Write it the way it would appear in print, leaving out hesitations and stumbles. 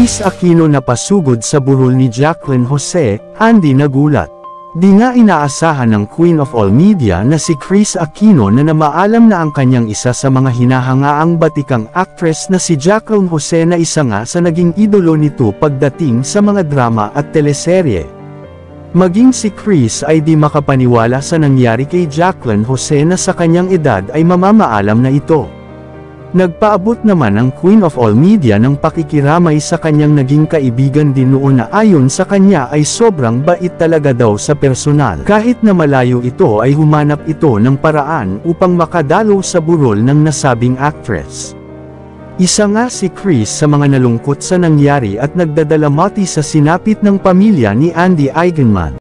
Kris Aquino na pasugod sa burol ni Jacqueline Jose, Andy nagulat. Di nga inaasahan ng Queen of All Media na si Kris Aquino na namaalam na ang kanyang isa sa mga hinahangaang batikang actress na si Jacqueline Jose na isa nga sa naging idolo nito pagdating sa mga drama at teleserye. Maging si Kris ay di makapaniwala sa nangyari kay Jacqueline Jose na sa kanyang edad ay mamamaalam na ito. Nagpaabot naman ang Queen of All Media ng pakikiramay sa kanyang naging kaibigan din noon na ayon sa kanya ay sobrang bait talaga daw sa personal. Kahit na malayo ito ay humanap ito ng paraan upang makadalo sa burol ng nasabing actress. Isa nga si Kris sa mga nalungkot sa nangyari at nagdadalamati sa sinapit ng pamilya ni Andy Eigenman.